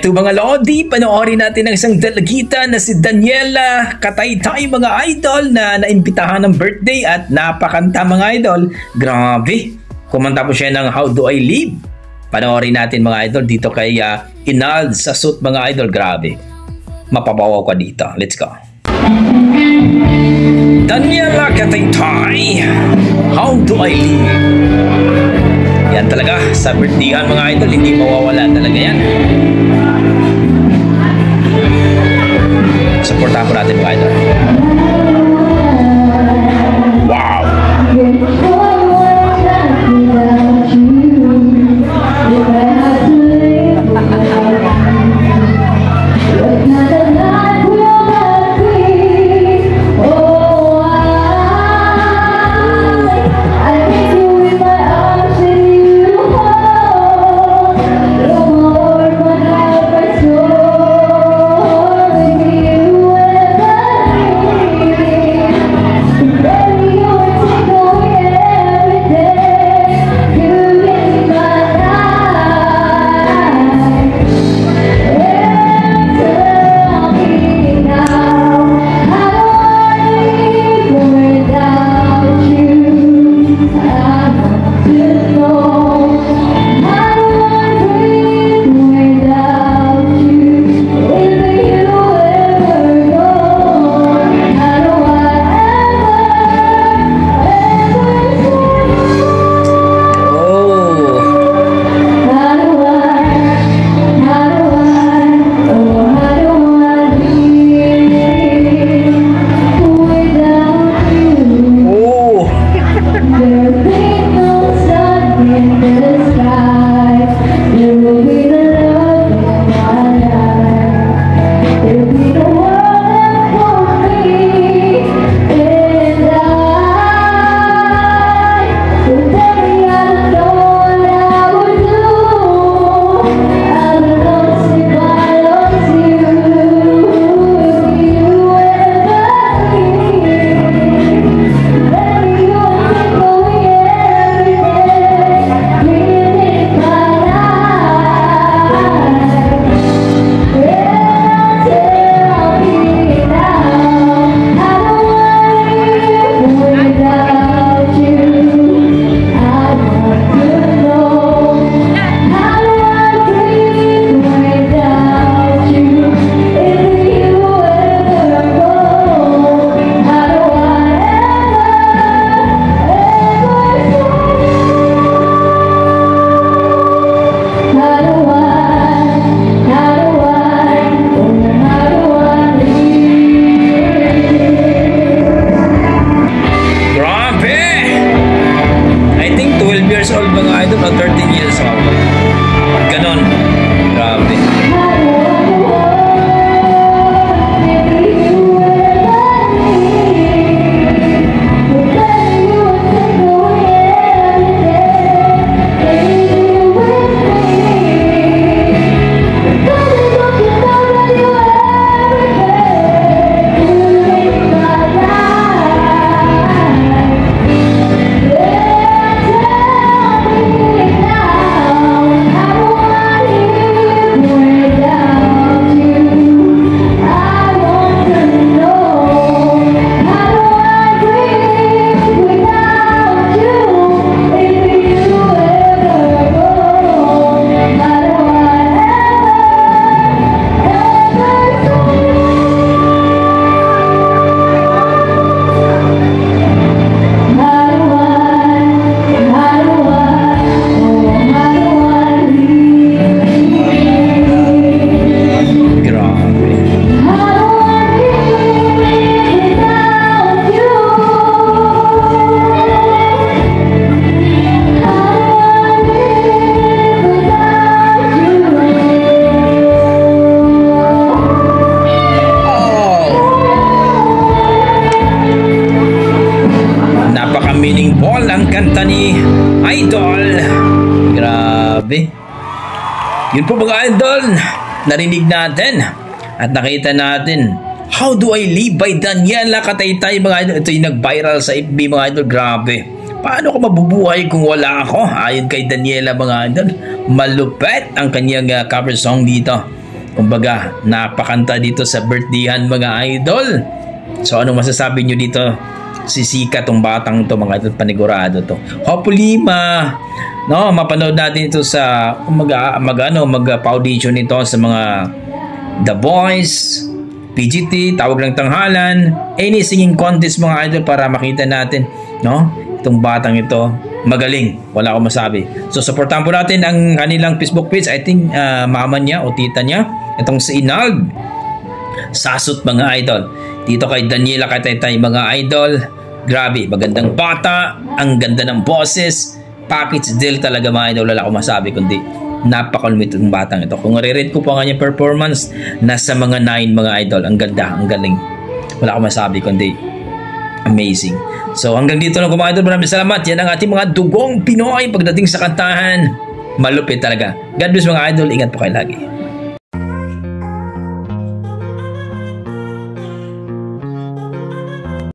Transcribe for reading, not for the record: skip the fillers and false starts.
Eto mga Lodi, panoorin natin ang isang dalagita na si Daniela Kataytay mga idol na naimbitahan ng birthday at napakanta mga idol. Grabe, kumanta po siya ng How Do I Live. Panoorin natin mga idol dito kay Inald sa suit mga idol. Grabe, mapapawaw ka dito. Let's go. Daniela Kataytay, How Do I Live. Yan talaga, sa birthdayan mga idol, hindi mawawala talaga yan. Supportahan po natin mga idol. Wow! Meaningful ang kanta ni Idol. Grabe. Yun po mga idol, narinig natin at nakita natin How Do I Live by Daniela Kataytay mga idol. Ito yung nag-viral sa FB mga idol. Grabe. Paano ko mabubuhay kung wala ako? Ayon kay Daniela mga idol, malupet ang kanyang cover song dito. Kumbaga, napakanta dito sa birthdayhan mga idol. So anong masasabi nyo dito? Sisika tong batang to mga idol, panigurado to. Hopefully mapanood natin ito sa mag-foundation nito sa mga The Voice, PGT, Tawag ng Tanghalan, any singing contest mga idol para makita natin, itong batang ito magaling, wala akong masabi. So supportahan po natin ang kanilang Facebook page. I think mama niya o tita niya, itong si Inag Sasut mga idol. Dito kay Daniela Kataytay mga idol, grabe, magandang bata, ang ganda ng boses, package deal talaga mga idol, wala akong masabi kundi napakalumit ng batang ito. Kung re-rate ko po ang kanyang performance, nasa mga 9 mga idol. Ang ganda, ang galing, wala akong masabi kundi amazing. So hanggang dito lang mga idol, maraming salamat. Yan ang ating mga dugong Pinoy pagdating sa kantahan, malupit talaga. God bless mga idol, ingat po kayo lagi.